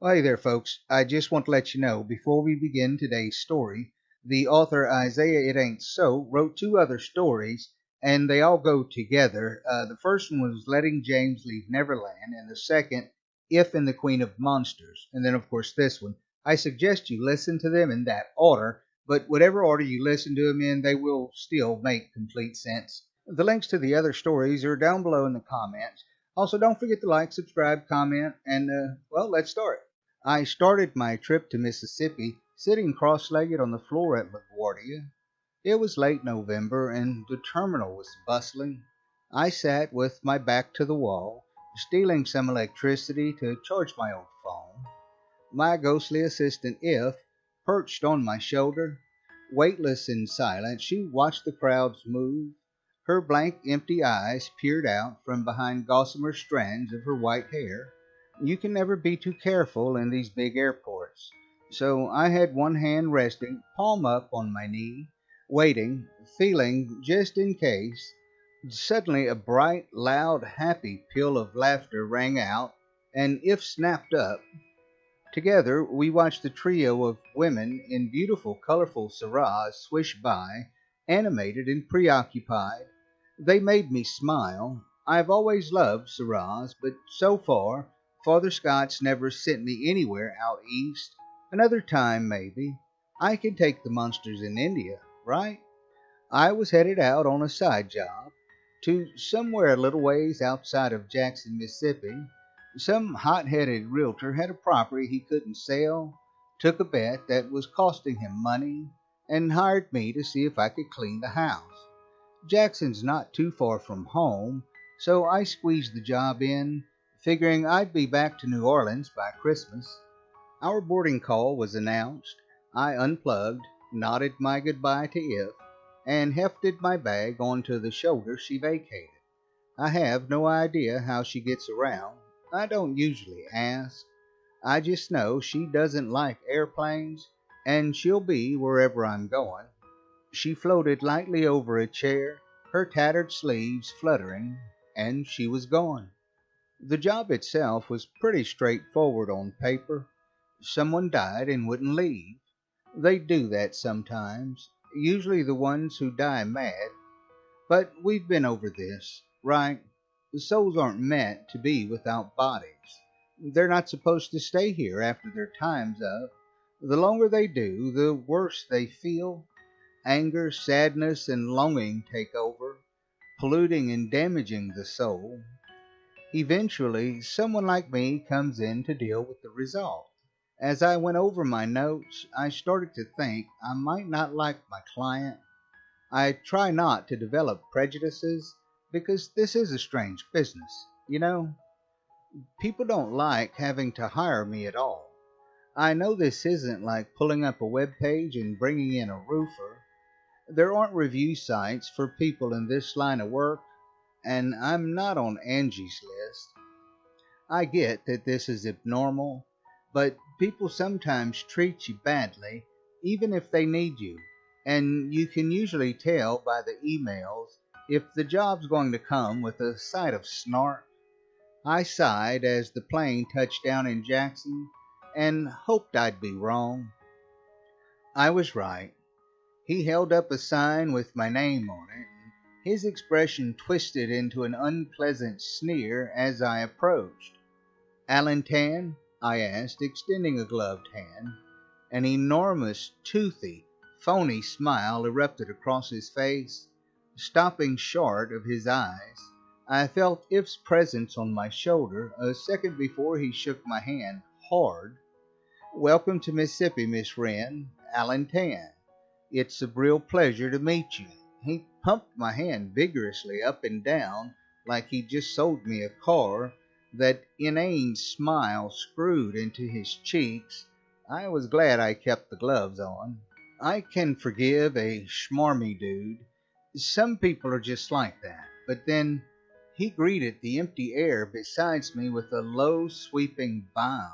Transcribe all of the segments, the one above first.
Well, hey there, folks. I just want to let you know before we begin today's story, the author IsaiahItAintSo wrote two other stories, and they all go together. The first one was Letting James Leave Neverland, and the second, If and the Queen of Monsters. And then, of course, this one. I suggest you listen to them in that order, but whatever order you listen to them in, they will still make complete sense. The links to the other stories are down below in the comments. Also, don't forget to like, subscribe, comment, and, well, let's start. I started my trip to Mississippi sitting cross-legged on the floor at LaGuardia. It was late November and the terminal was bustling. I sat with my back to the wall, stealing some electricity to charge my old phone. My ghostly assistant, If, perched on my shoulder. Weightless and silent, she watched the crowds move. Her blank, empty eyes peered out from behind gossamer strands of her white hair. You can never be too careful in these big airports. So I had one hand resting, palm up on my knee, waiting, feeling just in case. Suddenly a bright, loud, happy peal of laughter rang out, and If snapped up. Together we watched the trio of women in beautiful, colorful sarahs swish by, animated and preoccupied. They made me smile. I've always loved sarahs, but so far, Father Scott's never sent me anywhere out east. Another time, maybe. I can take the monsters in India, right? I was headed out on a side job to somewhere a little ways outside of Jackson, Mississippi. Some hot-headed realtor had a property he couldn't sell, took a bet that was costing him money, and hired me to see if I could clean the house. Jackson's not too far from home, so I squeezed the job in, figuring I'd be back to New Orleans by Christmas. Our boarding call was announced. I unplugged, nodded my goodbye to If, and hefted my bag onto the shoulder she vacated. I have no idea how she gets around. I don't usually ask. I just know she doesn't like airplanes, and she'll be wherever I'm going. She floated lightly over a chair, her tattered sleeves fluttering, and she was gone. The job itself was pretty straightforward on paper. Someone died and wouldn't leave. They do that sometimes, usually the ones who die mad. But we've been over this, right? The souls aren't meant to be without bodies. They're not supposed to stay here after their time's up. The longer they do, the worse they feel. Anger, sadness, and longing take over, polluting and damaging the soul. Eventually, someone like me comes in to deal with the result. As I went over my notes, I started to think I might not like my client. I try not to develop prejudices because this is a strange business. People don't like having to hire me at all. I know this isn't like pulling up a web page and bringing in a roofer. There aren't review sites for people in this line of work, and I'm not on Angie's list. I get that this is abnormal, but people sometimes treat you badly, even if they need you, and you can usually tell by the emails if the job's going to come with a side of snark. I sighed as the plane touched down in Jackson and hoped I'd be wrong. I was right. He held up a sign with my name on it. His expression twisted into an unpleasant sneer as I approached. "Allentan?" I asked, extending a gloved hand. An enormous, toothy, phony smile erupted across his face, stopping short of his eyes. I felt If's presence on my shoulder a second before he shook my hand hard. "Welcome to Mississippi, Miss Wren. Allentan. It's a real pleasure to meet you." He pumped my hand vigorously up and down like he'd just sold me a car. That inane smile screwed into his cheeks. I was glad I kept the gloves on. I can forgive a schmarmy dude. Some people are just like that. But then he greeted the empty air beside me with a low, sweeping bow.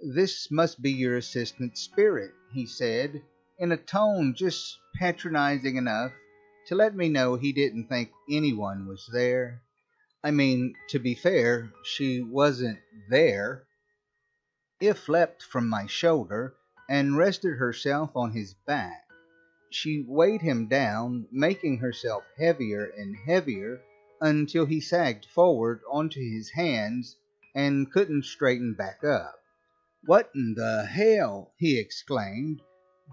"This must be your assistant spirit," he said, in a tone just patronizing enough to let me know he didn't think anyone was there. I mean, to be fair, she wasn't there. If leapt from my shoulder and rested herself on his back. She weighed him down, making herself heavier and heavier until he sagged forward onto his hands and couldn't straighten back up. "What in the hell?" he exclaimed.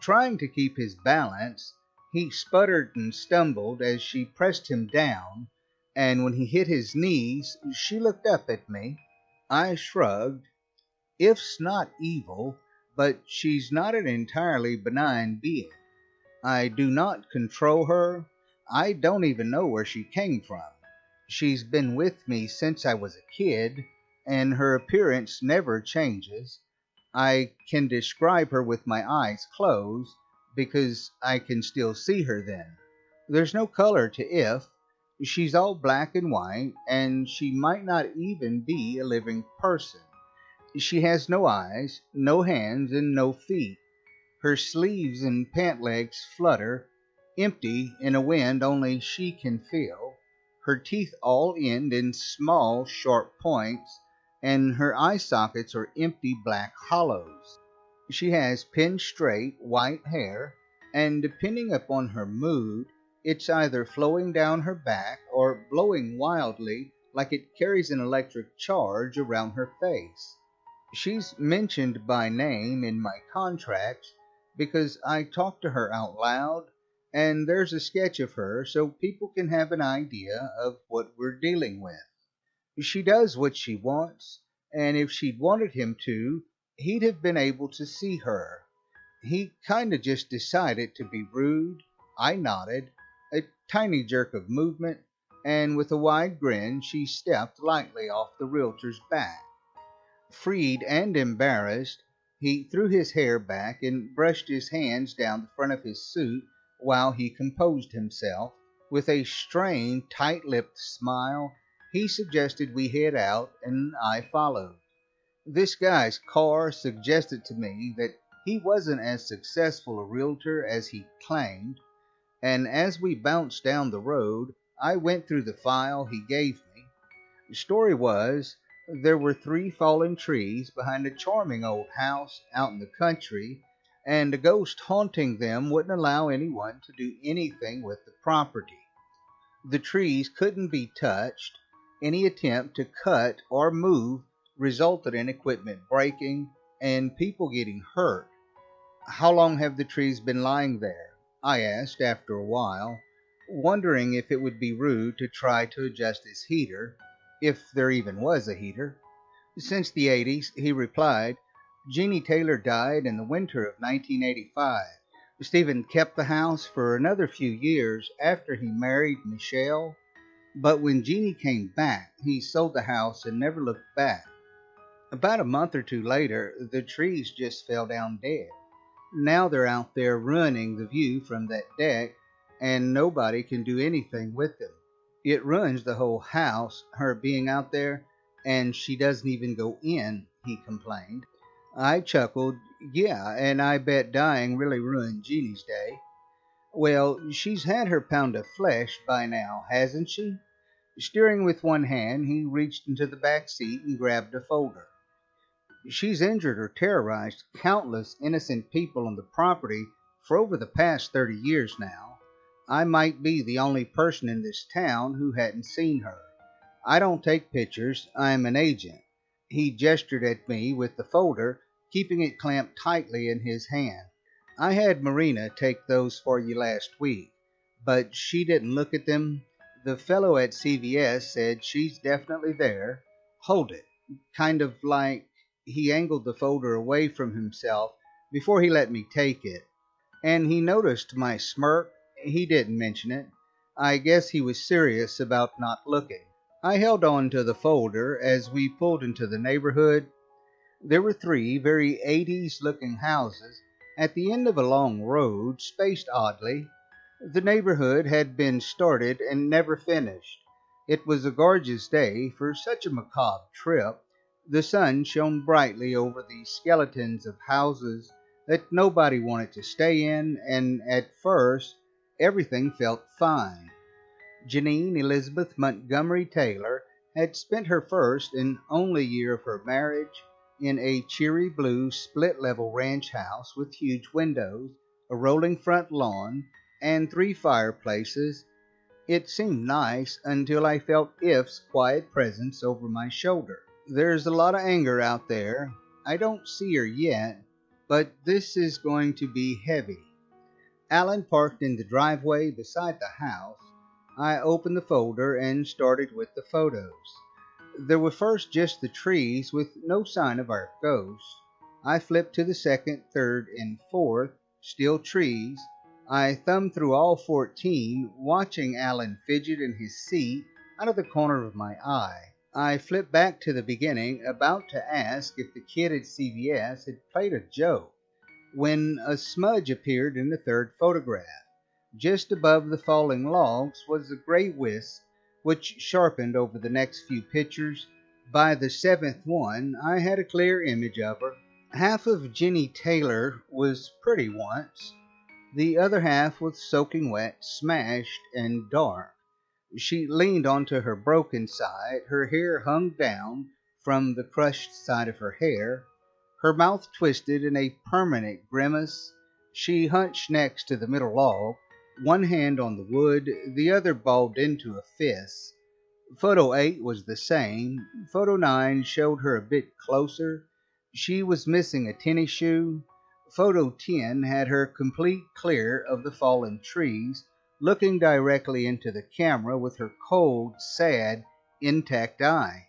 Trying to keep his balance, he sputtered and stumbled as she pressed him down, and when he hit his knees, she looked up at me. I shrugged. If's not evil, but she's not an entirely benign being. I do not control her. I don't even know where she came from. She's been with me since I was a kid, and her appearance never changes. I can describe her with my eyes closed because I can still see her then. There's no color to If. She's all black and white, and she might not even be a living person. She has no eyes, no hands, and no feet. Her sleeves and pant legs flutter, empty in a wind only she can feel. Her teeth all end in small, sharp points, and her eye sockets are empty black hollows. She has pin-straight white hair, and depending upon her mood, it's either flowing down her back or blowing wildly like it carries an electric charge around her face. She's mentioned by name in my contracts because I talk to her out loud, and there's a sketch of her so people can have an idea of what we're dealing with. She does what she wants, and if she'd wanted him to, he'd have been able to see her. He kinda just decided to be rude. I nodded, a tiny jerk of movement, and with a wide grin she stepped lightly off the realtor's back. Freed and embarrassed, he threw his hair back and brushed his hands down the front of his suit while he composed himself. With a strained, tight-lipped smile, he suggested we head out, and I followed. This guy's car suggested to me that he wasn't as successful a realtor as he claimed, and as we bounced down the road, I went through the file he gave me. The story was, there were 3 fallen trees behind a charming old house out in the country, and a ghost haunting them wouldn't allow anyone to do anything with the property. The trees couldn't be touched. Any attempt to cut or move resulted in equipment breaking and people getting hurt. "How long have the trees been lying there?" I asked after a while, wondering if it would be rude to try to adjust his heater, if there even was a heater. "Since the 80s, he replied. "Jeannie Taylor died in the winter of 1985. Stephen kept the house for another few years after he married Michelle, but when Jeannie came back, he sold the house and never looked back. About a month or 2 later, the trees just fell down dead. Now they're out there ruining the view from that deck, and nobody can do anything with them. It ruins the whole house, her being out there, and she doesn't even go in," he complained. I chuckled. "Yeah, and I bet dying really ruined Jeannie's day." "Well, she's had her pound of flesh by now, hasn't she?" Steering with one hand, he reached into the back seat and grabbed a folder. "She's injured or terrorized countless innocent people on the property for over the past 30 years now. I might be the only person in this town who hadn't seen her. I don't take pictures, I'm an agent." He gestured at me with the folder, keeping it clamped tightly in his hand. "I had Marina take those for you last week, but she didn't look at them. The fellow at CVS said she's definitely there. Hold it." Kind of like he angled the folder away from himself before he let me take it. And he noticed my smirk. He didn't mention it. I guess he was serious about not looking. I held on to the folder as we pulled into the neighborhood. There were 3 very 80s looking houses at the end of a long road, spaced oddly. The neighborhood had been started and never finished. It was a gorgeous day for such a macabre trip. The sun shone brightly over the skeletons of houses that nobody wanted to stay in, and at first everything felt fine. Janine Elizabeth Montgomery Taylor had spent her first and only year of her marriage in a cheery blue split-level ranch house with huge windows, a rolling front lawn, and 3 fireplaces. It seemed nice until I felt If's quiet presence over my shoulder. There's a lot of anger out there. I don't see her yet, but this is going to be heavy. Alan parked in the driveway beside the house. I opened the folder and started with the photos. There were first just the trees with no sign of our ghost. I flipped to the second, third, and fourth, still trees. I thumbed through all 14, watching Alan fidget in his seat out of the corner of my eye. I flipped back to the beginning, about to ask if the kid at CVS had played a joke, when a smudge appeared in the third photograph. Just above the falling logs was a gray wisp, which sharpened over the next few pictures. By the 7th one, I had a clear image of her. Half of Jenny Taylor was pretty once. The other half was soaking wet, smashed, and dark. She leaned onto her broken side, her hair hung down from the crushed side of her hair, her mouth twisted in a permanent grimace. She hunched next to the middle log, one hand on the wood, the other balled into a fist. Photo 8 was the same. Photo 9 showed her a bit closer. She was missing a tennis shoe. Photo 10 had her complete clear of the fallen trees, looking directly into the camera with her cold, sad, intact eye.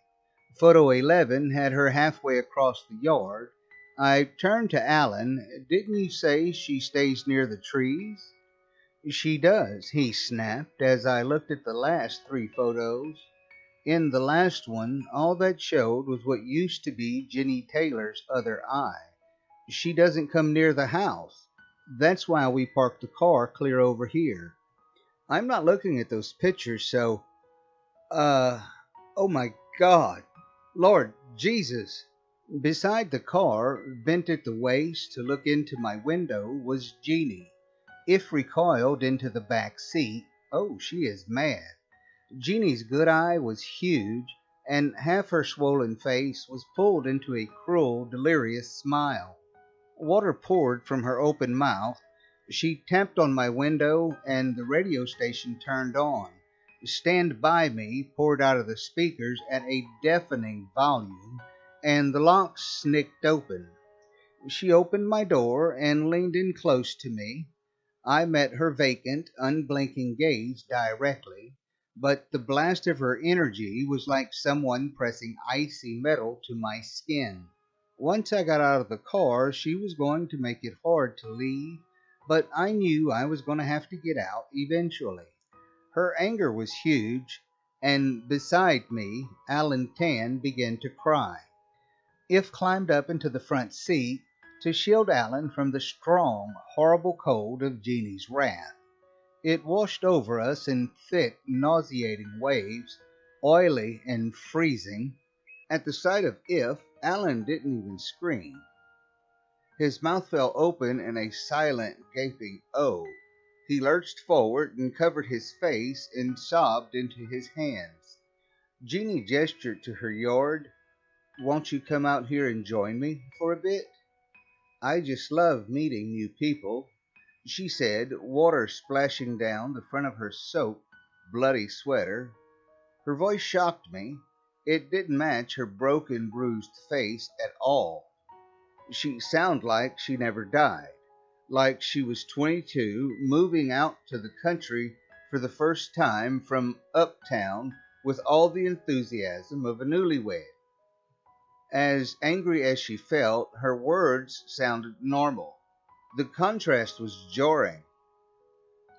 Photo 11 had her halfway across the yard. I turned to Alan. "Didn't you say she stays near the trees?" "She does," he snapped as I looked at the last 3 photos. In the last one, all that showed was what used to be Jenny Taylor's other eye. She doesn't come near the house. That's why we parked the car clear over here. I'm not looking at those pictures, so... oh my God! Lord Jesus! Beside the car, bent at the waist to look into my window, was Jeannie. If recoiled into the back seat, oh, she is mad. Jeannie's good eye was huge, and half her swollen face was pulled into a cruel, delirious smile. Water poured from her open mouth. She tapped on my window, and the radio station turned on. "Stand By Me" poured out of the speakers at a deafening volume, and the locks snicked open. She opened my door and leaned in close to me. I met her vacant, unblinking gaze directly, but the blast of her energy was like someone pressing icy metal to my skin. Once I got out of the car, she was going to make it hard to leave, but I knew I was going to have to get out eventually. Her anger was huge, and beside me, Alan Tan began to cry. If climbed up into the front seat to shield Alan from the strong, horrible cold of Jeannie's wrath. It washed over us in thick, nauseating waves, oily and freezing. At the sight of If, Alan didn't even scream. His mouth fell open in a silent, gaping "oh." He lurched forward and covered his face and sobbed into his hands. Jeannie gestured to her yard. "Won't you come out here and join me for a bit? I just love meeting new people," she said, water splashing down the front of her soaked, bloody sweater. Her voice shocked me. It didn't match her broken, bruised face at all. She sounded like she never died, like she was 22, moving out to the country for the first time from uptown with all the enthusiasm of a newlywed. As angry as she felt, her words sounded normal. The contrast was jarring.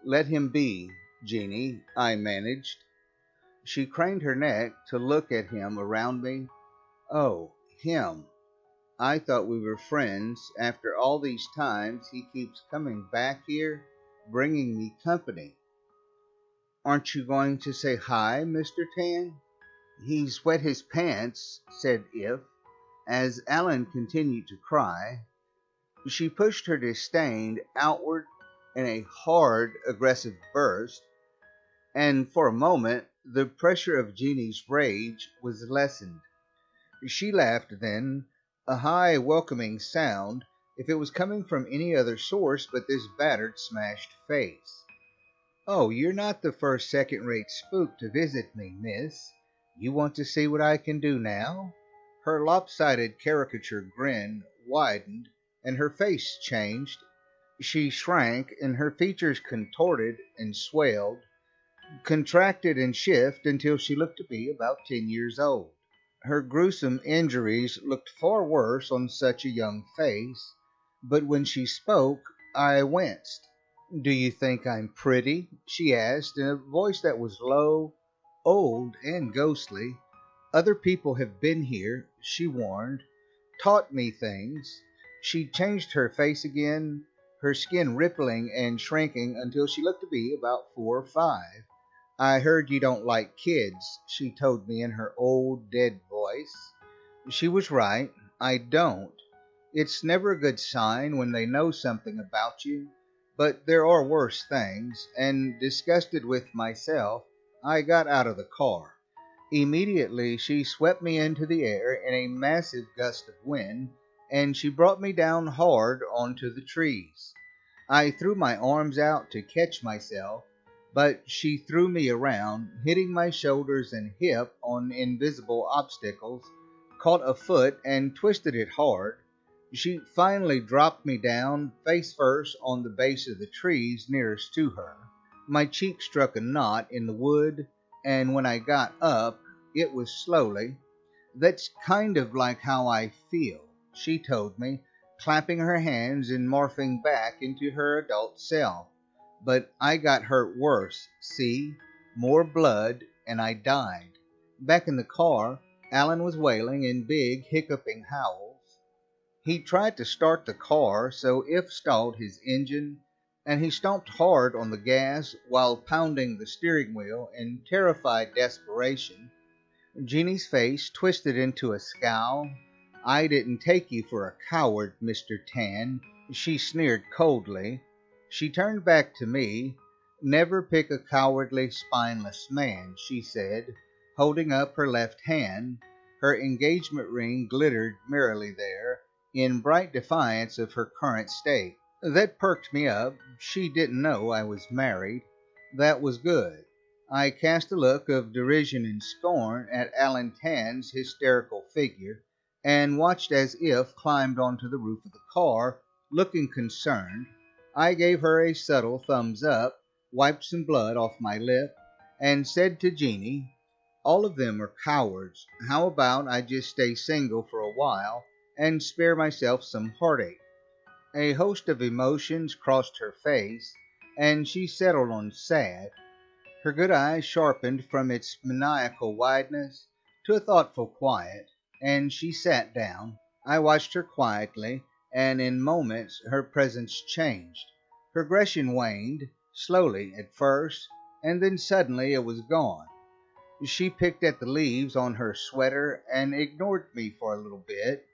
"Let him be, Jeannie," I managed. She craned her neck to look at him around me. "Oh, him. I thought we were friends. After all these times, he keeps coming back here, bringing me company. Aren't you going to say hi, Mr. Tan?" "He's wet his pants," said If, as Alan continued to cry. She pushed her disdain outward in a hard, aggressive burst, and for a moment the pressure of Jeannie's rage was lessened. She laughed then, a high, welcoming sound if it was coming from any other source but this battered, smashed face. "Oh, you're not the first second-rate spook to visit me, miss. You want to see what I can do now?" Her lopsided caricature grin widened, and her face changed. She shrank, and her features contorted and swelled, contracted and shifted until she looked to be about 10 years old. Her gruesome injuries looked far worse on such a young face, but when she spoke, I winced. "Do you think I'm pretty?" she asked in a voice that was low, old, and ghostly. "Other people have been here," she warned, "taught me things." She changed her face again, her skin rippling and shrinking until she looked to be about 4 or 5. "I heard you don't like kids," she told me in her old, dead voice. She was right. I don't. It's never a good sign when they know something about you, but there are worse things, and disgusted with myself, I got out of the car. Immediately she swept me into the air in a massive gust of wind, and she brought me down hard onto the trees. I threw my arms out to catch myself, but she threw me around, hitting my shoulders and hip on invisible obstacles, caught a foot and twisted it hard. She finally dropped me down, face first, on the base of the trees nearest to her. My cheek struck a knot in the wood, and when I got up, it was slowly. "That's kind of like how I feel," she told me, clapping her hands and morphing back into her adult self. "But I got hurt worse, see? More blood, and I died." Back in the car, Alan was wailing in big, hiccuping howls. He tried to start the car, so If stalled his engine, and he stomped hard on the gas while pounding the steering wheel in terrified desperation. Jeannie's face twisted into a scowl. "I didn't take you for a coward, Mr. Tan," she sneered coldly. She turned back to me. "Never pick a cowardly, spineless man," she said, holding up her left hand. Her engagement ring glittered merrily there, in bright defiance of her current state. That perked me up. She didn't know I was married. That was good. I cast a look of derision and scorn at Alan Tan's hysterical figure, and watched as If climbed onto the roof of the car, looking concerned. I gave her a subtle thumbs up, wiped some blood off my lip, and said to Jeannie, "All of them are cowards. How about I just stay single for a while and spare myself some heartache?" A host of emotions crossed her face, and she settled on sad. Her good eye sharpened from its maniacal wideness to a thoughtful quiet, and she sat down. I watched her quietly, and in moments her presence changed. Her aggression waned, slowly at first, and then suddenly it was gone. She picked at the leaves on her sweater and ignored me for a little bit.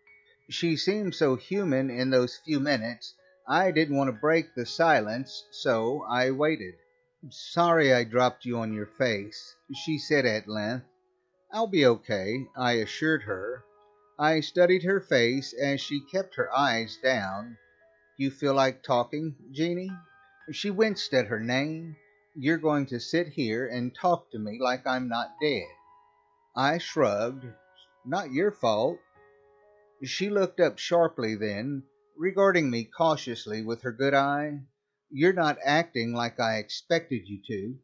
She seemed so human in those few minutes, I didn't want to break the silence, so I waited. "Sorry I dropped you on your face," she said at length. "I'll be okay," I assured her. I studied her face as she kept her eyes down. "You feel like talking, Jeannie?" She winced at her name. "You're going to sit here and talk to me like I'm not dead." I shrugged. "Not your fault." She looked up sharply then, regarding me cautiously with her good eye. "You're not acting like I expected you to."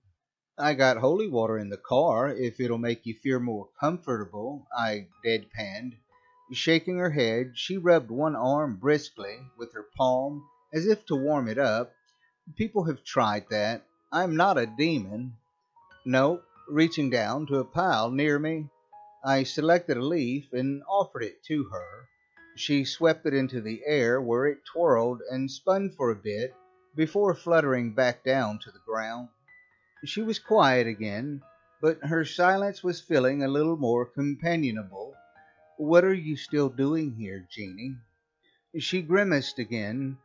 "I got holy water in the car, if it'll make you feel more comfortable," I deadpanned. Shaking her head, she rubbed one arm briskly with her palm, as if to warm it up. "People have tried that. I'm not a demon." "No." Reaching down to a pile near me, I selected a leaf and offered it to her. She swept it into the air, where it twirled and spun for a bit before fluttering back down to the ground. She was quiet again, but her silence was feeling a little more companionable. "What are you still doing here, Jeannie?" She grimaced again.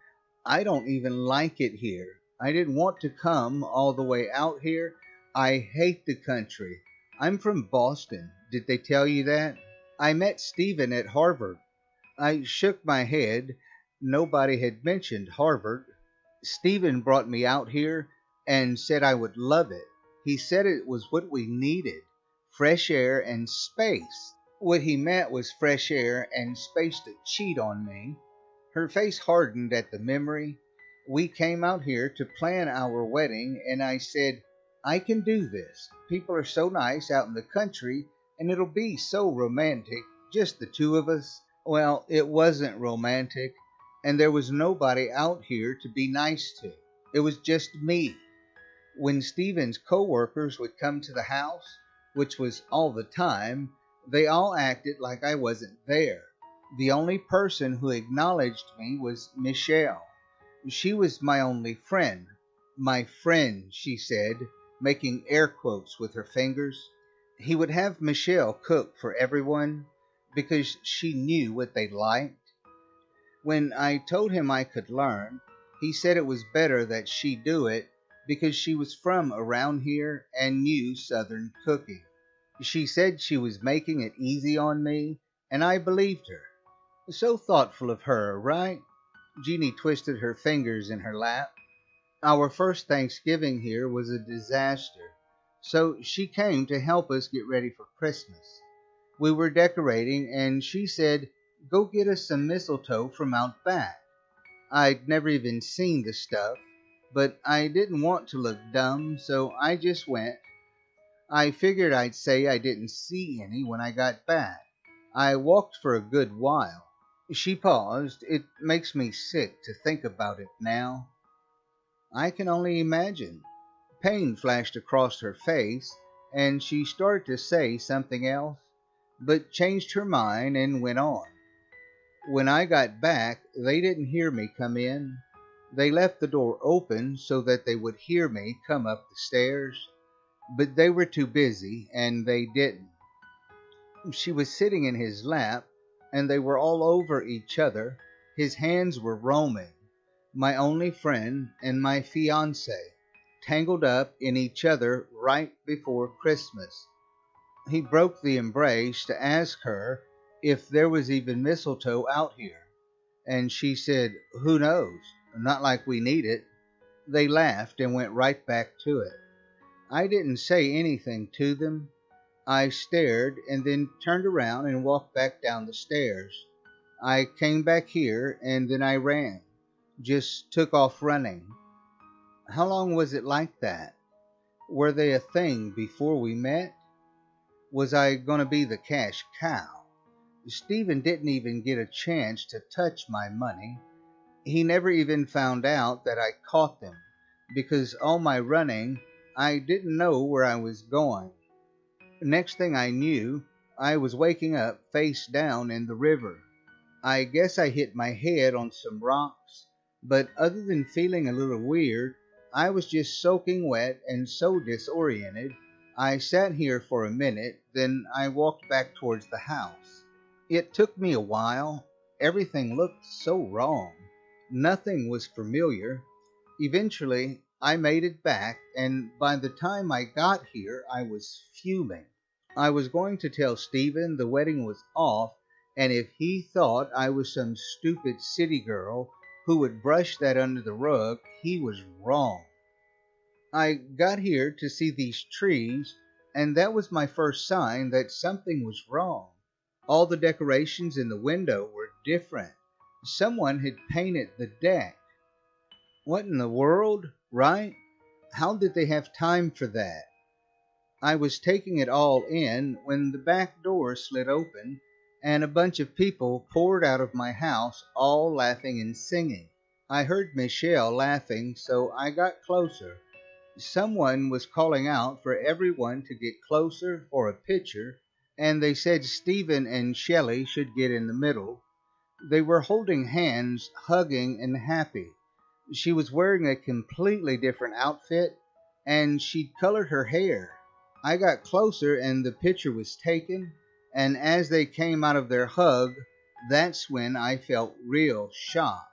"I don't even like it here. I didn't want to come all the way out here. I hate the country. I'm from Boston. Did they tell you that? I met Stephen at Harvard." I shook my head. Nobody had mentioned Harvard. Stephen brought me out here and said I would love it. He said it was what we needed, fresh air and space. What he meant was fresh air and space to cheat on me. Her face hardened at the memory. We came out here to plan our wedding, and I said, I can do this. People are so nice out in the country, and it'll be so romantic, just the two of us. Well, it wasn't romantic, and there was nobody out here to be nice to. It was just me. When Stephen's co-workers would come to the house, which was all the time, they all acted like I wasn't there. The only person who acknowledged me was Michelle. She was my only friend. My friend, she said, making air quotes with her fingers. He would have Michelle cook for everyone because she knew what they liked. When I told him I could learn, he said it was better that she do it because she was from around here and knew Southern cooking. She said she was making it easy on me, and I believed her. So thoughtful of her, right? Jeannie twisted her fingers in her lap. Our first Thanksgiving here was a disaster, so she came to help us get ready for Christmas. We were decorating, and she said, go get us some mistletoe from out back. I'd never even seen the stuff, but I didn't want to look dumb, so I just went. I figured I'd say I didn't see any when I got back. I walked for a good while. She paused. It makes me sick to think about it now. I can only imagine. Pain flashed across her face, and she started to say something else, but changed her mind and went on. When I got back, they didn't hear me come in. They left the door open so that they would hear me come up the stairs, but they were too busy, and they didn't. She was sitting in his lap, and they were all over each other. His hands were roaming. My only friend and my fiancé, tangled up in each other right before Christmas. He broke the embrace to ask her if there was even mistletoe out here, and she said, who knows, not like we need it. They laughed and went right back to it. I didn't say anything to them. I stared and then turned around and walked back down the stairs. I came back here and then I ran. Just took off running. How long was it like that? Were they a thing before we met? Was I going to be the cash cow? Stephen didn't even get a chance to touch my money. He never even found out that I caught them, because all my running, I didn't know where I was going. Next thing I knew, I was waking up face down in the river. I guess I hit my head on some rocks, but other than feeling a little weird, I was just soaking wet and so disoriented. I sat here for a minute, then I walked back towards the house. It took me a while. Everything looked so wrong. Nothing was familiar. Eventually, I made it back, and by the time I got here, I was fuming. I was going to tell Stephen the wedding was off, and if he thought I was some stupid city girl who would brush that under the rug, he was wrong. I got here to see these trees, and that was my first sign that something was wrong. All the decorations in the window were different. Someone had painted the deck. What in the world, right? How did they have time for that? I was taking it all in when the back door slid open and a bunch of people poured out of my house, all laughing and singing. I heard Michelle laughing, so I got closer. Someone was calling out for everyone to get closer for a picture, and they said Stephen and Shelley should get in the middle. They were holding hands, hugging and happy. She was wearing a completely different outfit, and she'd colored her hair. I got closer and the picture was taken, and as they came out of their hug, that's when I felt real shocked.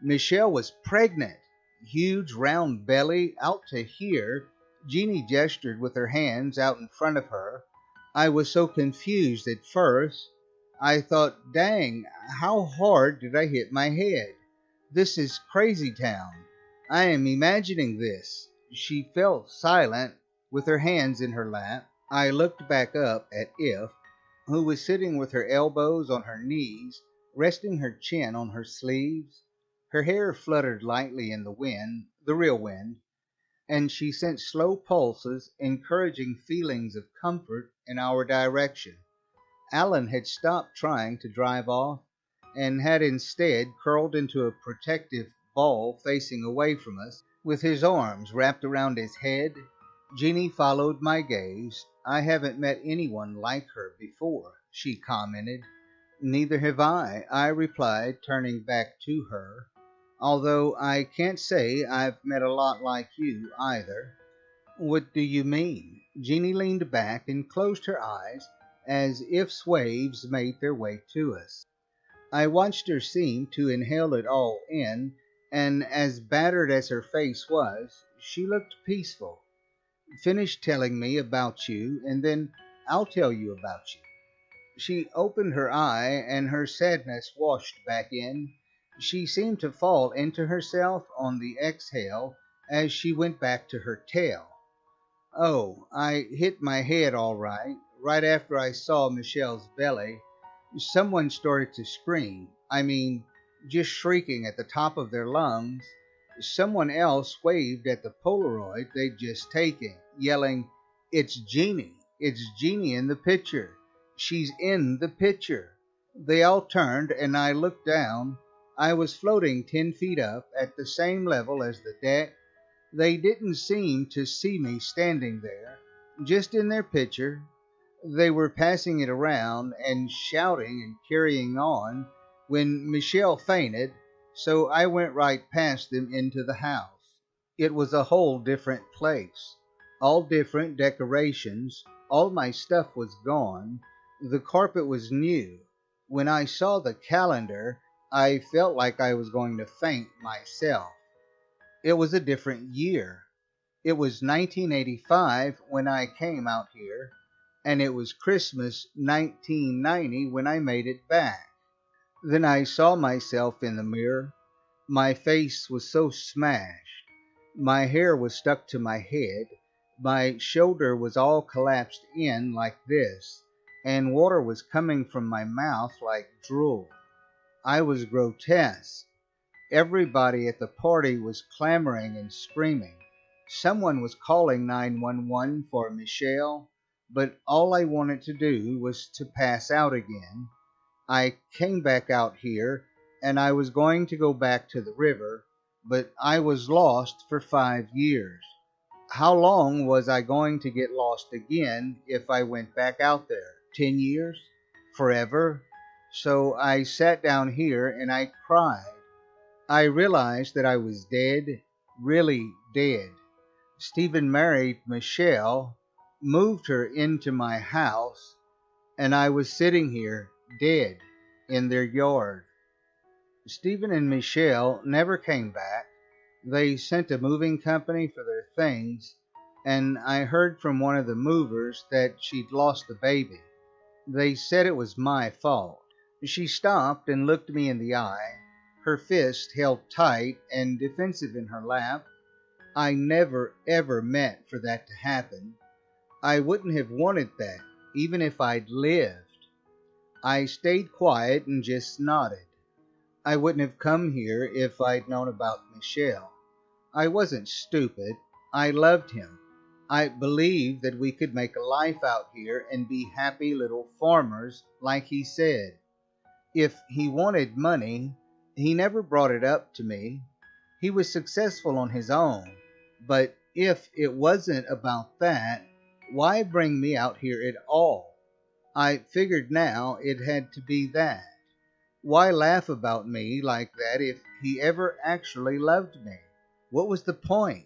Michelle was pregnant, huge round belly out to here. Jeannie gestured with her hands out in front of her. I was so confused at first. I thought, dang, how hard did I hit my head? This is crazy town. I am imagining this. She fell silent with her hands in her lap. I looked back up at If, who was sitting with her elbows on her knees, resting her chin on her sleeves. Her hair fluttered lightly in the wind, the real wind, and she sent slow pulses, encouraging feelings of comfort in our direction. Alan had stopped trying to drive off and had instead curled into a protective ball facing away from us, with his arms wrapped around his head. Jeannie followed my gaze. I haven't met anyone like her before, she commented. Neither have I replied, turning back to her. Although I can't say I've met a lot like you either. What do you mean? Jeannie leaned back and closed her eyes as if waves made their way to us. I watched her seem to inhale it all in, and as battered as her face was, she looked peaceful. Finish telling me about you, and then I'll tell you about you. She opened her eye, and her sadness washed back in. She seemed to fall into herself on the exhale as she went back to her tale. Oh, I hit my head all right. Right after I saw Michelle's belly, someone started to scream. I mean, just shrieking at the top of their lungs. Someone else waved at the Polaroid they'd just taken, yelling, "It's Jeannie! It's Jeannie in the picture! She's in the picture!" They all turned, and I looked down. I was floating 10 feet up at the same level as the deck. They didn't seem to see me standing there, just in their picture. They were passing it around and shouting and carrying on when Michelle fainted, so I went right past them into the house. It was a whole different place, all different decorations. All my stuff was gone. The carpet was new. When I saw the calendar, I felt like I was going to faint myself. It was a different year. It was 1985 when I came out here, and it was Christmas 1990 when I made it back. Then I saw myself in the mirror. My face was so smashed. My hair was stuck to my head. My shoulder was all collapsed in like this, and water was coming from my mouth like drool. I was grotesque. Everybody at the party was clamoring and screaming. Someone was calling 911 for Michelle, but all I wanted to do was to pass out again. I came back out here, and I was going to go back to the river, but I was lost for 5 years. How long was I going to get lost again if I went back out there? 10 years? Forever? So I sat down here and I cried. I realized that I was dead, really dead. Stephen married Michelle, moved her into my house, and I was sitting here, dead, in their yard. Stephen and Michelle never came back. They sent a moving company for their things, and I heard from one of the movers that she'd lost the baby. They said it was my fault. She stopped and looked me in the eye, her fist held tight and defensive in her lap. I never ever meant for that to happen. I wouldn't have wanted that, even if I'd lived. I stayed quiet and just nodded. I wouldn't have come here if I'd known about Michelle. I wasn't stupid. I loved him. I believed that we could make a life out here and be happy little farmers, like he said. If he wanted money, he never brought it up to me. He was successful on his own. But if it wasn't about that, why bring me out here at all? I figured now it had to be that. Why laugh about me like that if he ever actually loved me? What was the point?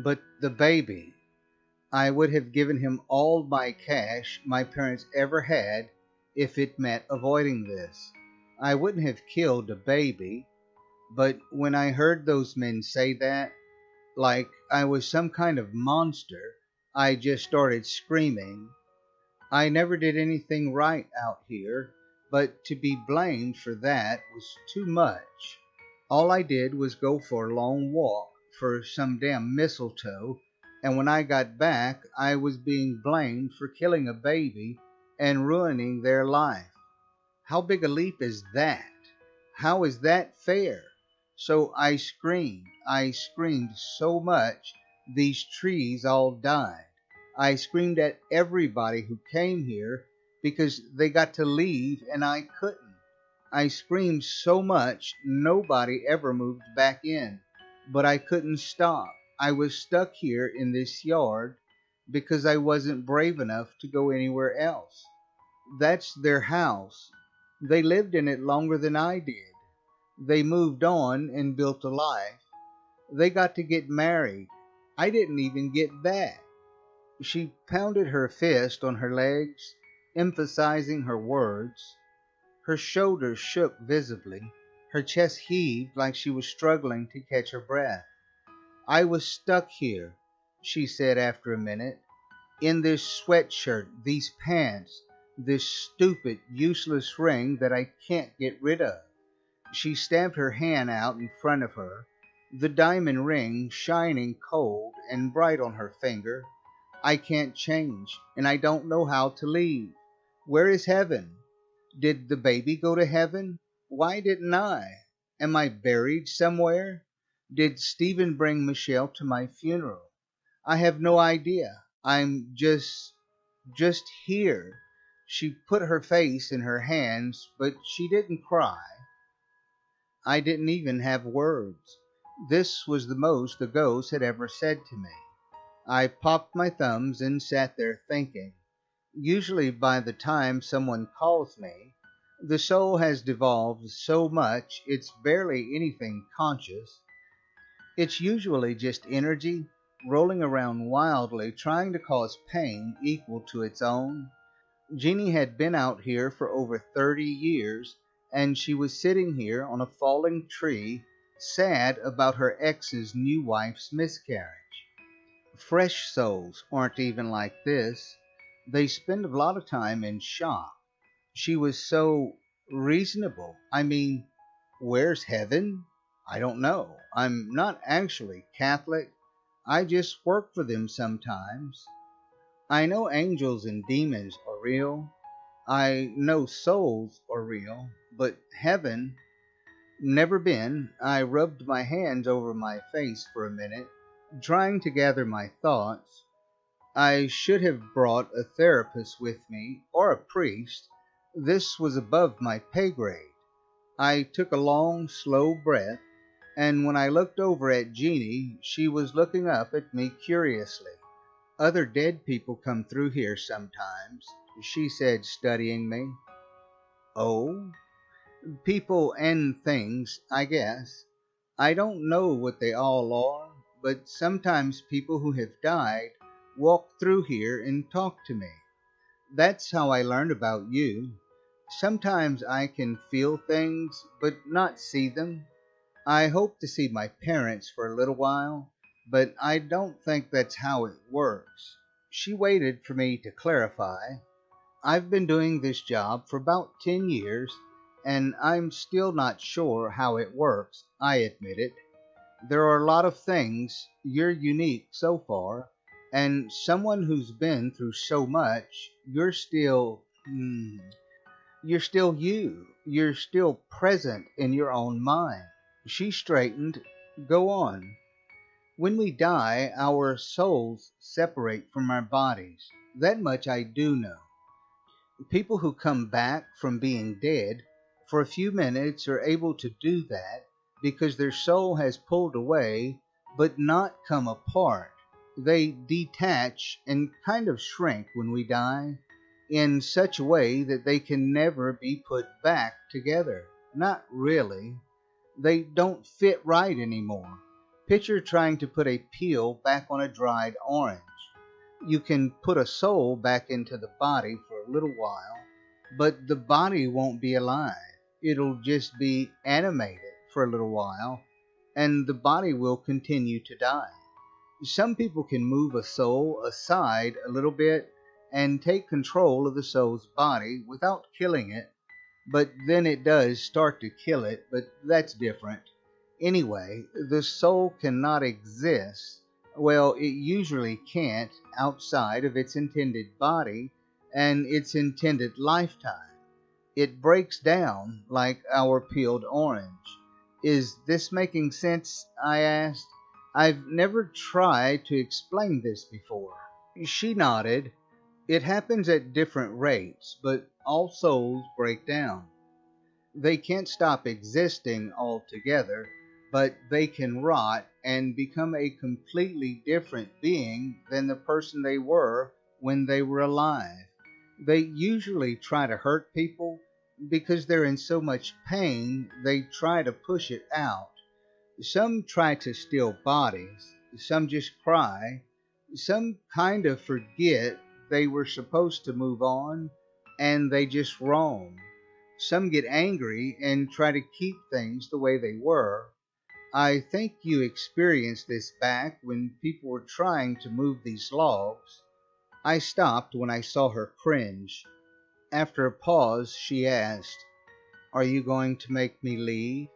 But the baby. I would have given him all my cash my parents ever had if it meant avoiding this. I wouldn't have killed a baby. But when I heard those men say that, like I was some kind of monster, I just started screaming. I never did anything right out here. but to be blamed for that was too much. All I did was go for a long walk for some damn mistletoe, and when I got back, I was being blamed for killing a baby and ruining their life. How big a leap is that? How is that fair? So I screamed so much, these trees all died. I screamed at everybody who came here because they got to leave and I couldn't. I screamed so much, nobody ever moved back in. But I couldn't stop. I was stuck here in this yard because I wasn't brave enough to go anywhere else. That's their house. They lived in it longer than I did. They moved on and built a life. They got to get married. I didn't even get that. She pounded her fist on her legs, emphasizing her words. Her shoulders shook visibly. Her chest heaved like she was struggling to catch her breath. I was stuck here, she said after a minute, in this sweatshirt, these pants, this stupid, useless ring that I can't get rid of. She stabbed her hand out in front of her, the diamond ring shining cold and bright on her finger. I can't change, and I don't know how to leave. Where is heaven? Did the baby go to heaven? Why didn't I? Am I buried somewhere? Did Stephen bring Michelle to my funeral? I have no idea. I'm just here. She put her face in her hands, but she didn't cry. I didn't even have words. This was the most the ghost had ever said to me. I popped my thumbs and sat there thinking. Usually by the time someone calls me, the soul has devolved so much it's barely anything conscious. It's usually just energy rolling around wildly trying to cause pain equal to its own. Jeannie had been out here for over 30 years, and she was sitting here on a falling tree, sad about her ex's new wife's miscarriage. Fresh souls aren't even like this. They spend a lot of time in shock. She was so reasonable. I mean, where's heaven? I don't know. I'm not actually Catholic. I just work for them sometimes. I know angels and demons are real. I know souls are real. But heaven, never been. I rubbed my hands over my face for a minute, trying to gather my thoughts. I should have brought a therapist with me, or a priest. This was above my pay grade. I took a long, slow breath, and when I looked over at Jeannie, she was looking up at me curiously. Other dead people come through here sometimes, she said, studying me. Oh? People and things, I guess. I don't know what they all are, but sometimes people who have died walk through here and talk to me. That's how I learned about you. Sometimes I can feel things, but not see them. I hope to see my parents for a little while, but I don't think that's how it works. She waited for me to clarify. I've been doing this job for about 10 years, and I'm still not sure how it works, I admitted. There are a lot of things. You're unique so far, and someone who's been through so much, you're still you. You're still present in your own mind. She straightened. Go on. When we die, our souls separate from our bodies. That much I do know. People who come back from being dead for a few minutes are able to do that because their soul has pulled away but not come apart. They detach and kind of shrink when we die in such a way that they can never be put back together. Not really. They don't fit right anymore. Picture trying to put a peel back on a dried orange. You can put a soul back into the body for a little while, but the body won't be alive. It'll just be animated for a little while, and the body will continue to die. Some people can move a soul aside a little bit and take control of the soul's body without killing it. but then it does start to kill it, but that's different. Anyway, the soul cannot exist. Well, it usually can't outside of its intended body and its intended lifetime. It breaks down like our peeled orange. Is this making sense? I asked. I've never tried to explain this before. She nodded. It happens at different rates, but all souls break down. They can't stop existing altogether, but they can rot and become a completely different being than the person they were when they were alive. They usually try to hurt people because they're in so much pain, they try to push it out. Some try to steal bodies, some just cry, some kind of forget they were supposed to move on and they just roam. Some get angry and try to keep things the way they were. I think you experienced this back when people were trying to move these logs. I stopped when I saw her cringe. After a pause, she asked, "Are you going to make me leave?"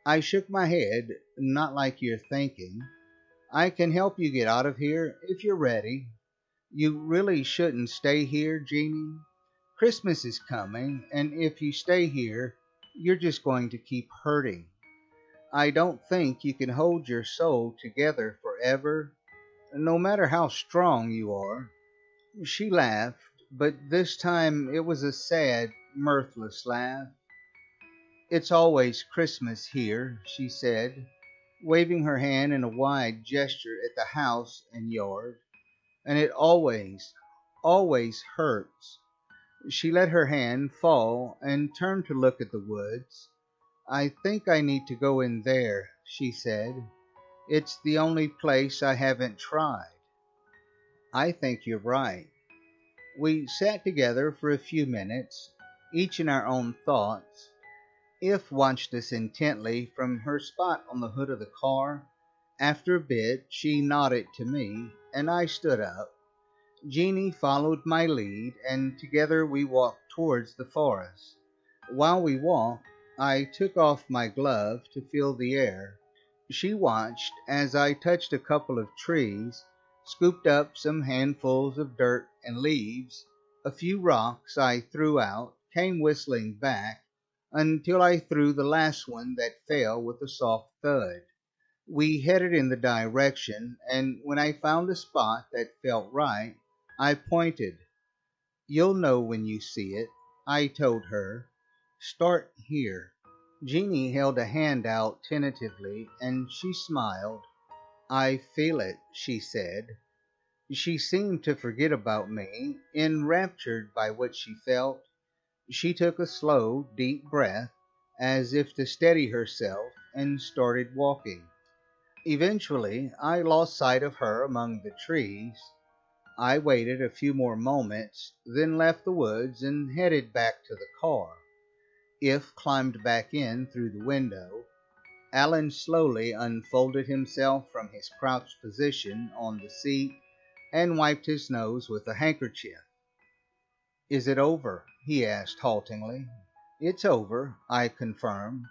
I shook my head. "Not like you're thinking. I can help you get out of here if you're ready. You really shouldn't stay here, Jeannie. Christmas is coming, and if you stay here, you're just going to keep hurting. I don't think you can hold your soul together forever, no matter how strong you are." She laughed, but this time it was a sad, mirthless laugh. "It's always Christmas here," she said, waving her hand in a wide gesture at the house and yard, "and it always hurts." She let her hand fall and turned to look at the woods. "I think I need to go in there," she said. "It's the only place I haven't tried." "I think you're right." We sat together for a few minutes, each in our own thoughts. If watched us intently from her spot on the hood of the car. After a bit, she nodded to me, and I stood up. Jeannie followed my lead, and together we walked towards the forest. While we walked, I took off my glove to feel the air. She watched as I touched a couple of trees, scooped up some handfuls of dirt and leaves. A few rocks I threw out came whistling back until I threw the last one that fell with a soft thud. We headed in the direction, and when I found a spot that felt right, I pointed. "You'll know when you see it," I told her. "Start here." Jeannie held a hand out tentatively, and she smiled. "I feel it," she said. She seemed to forget about me, enraptured by what she felt. She took a slow, deep breath, as if to steady herself, and started walking. Eventually, I lost sight of her among the trees. I waited a few more moments, then left the woods and headed back to the car. If climbed back in through the window. Alan slowly unfolded himself from his crouched position on the seat and wiped his nose with a handkerchief. "Is it over?" he asked haltingly. "It's over," I confirmed.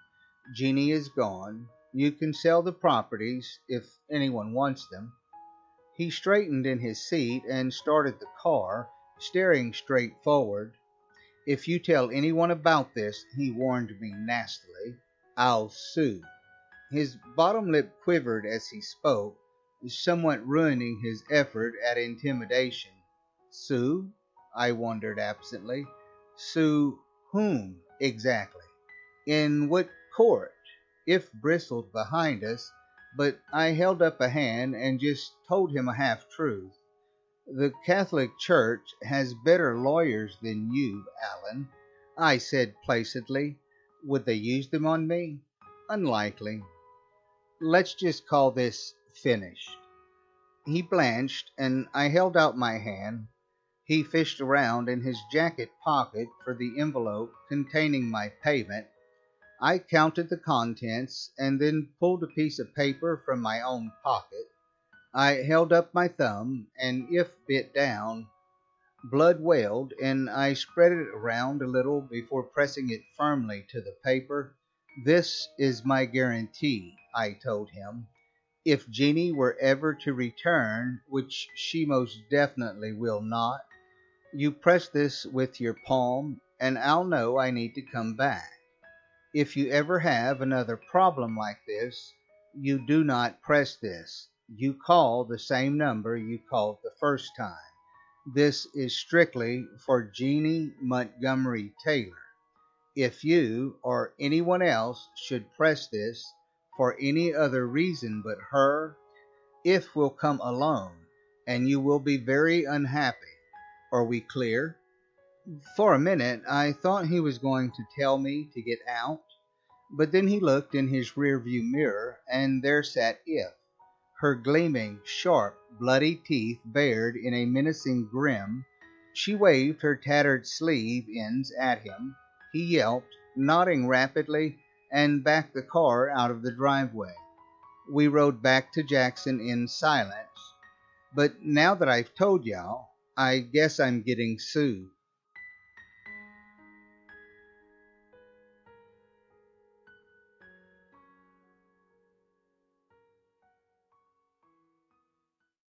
"Jeannie is gone. You can sell the properties if anyone wants them." He straightened in his seat and started the car, staring straight forward. "If you tell anyone about this," he warned me nastily, "I'll sue." His bottom lip quivered as he spoke, somewhat ruining his effort at intimidation. "Sue?" I wondered absently. "Sue whom, exactly? In what court?" If bristled behind us, but I held up a hand and just told him a half-truth. "The Catholic Church has better lawyers than you, Alan," I said placidly. "Would they use them on me? Unlikely. Let's just call this finished." He blanched, and I held out my hand. He fished around in his jacket pocket for the envelope containing my payment. I counted the contents and then pulled a piece of paper from my own pocket. I held up my thumb, and if bit down, Blood wailed, and I spread it around a little before pressing it firmly to the paper. "This is my guarantee," I told him. "If Jeannie were ever to return, which she most definitely will not, you press this with your palm, and I'll know I need to come back. If you ever have another problem like this, you do not press this. You call the same number you called the first time. This is strictly for Jeannie Montgomery Taylor. If you or anyone else should press this for any other reason but her, it will come alone, and you will be very unhappy. Are we clear?" For a minute I thought he was going to tell me to get out, but then he looked in his rearview mirror, and there sat If, her gleaming, sharp, bloody teeth bared in a menacing grin. She waved her tattered sleeve ends at him. He yelped, nodding rapidly, and backed the car out of the driveway. We rode back to Jackson in silence. But now that I've told y'all, I guess I'm getting sued.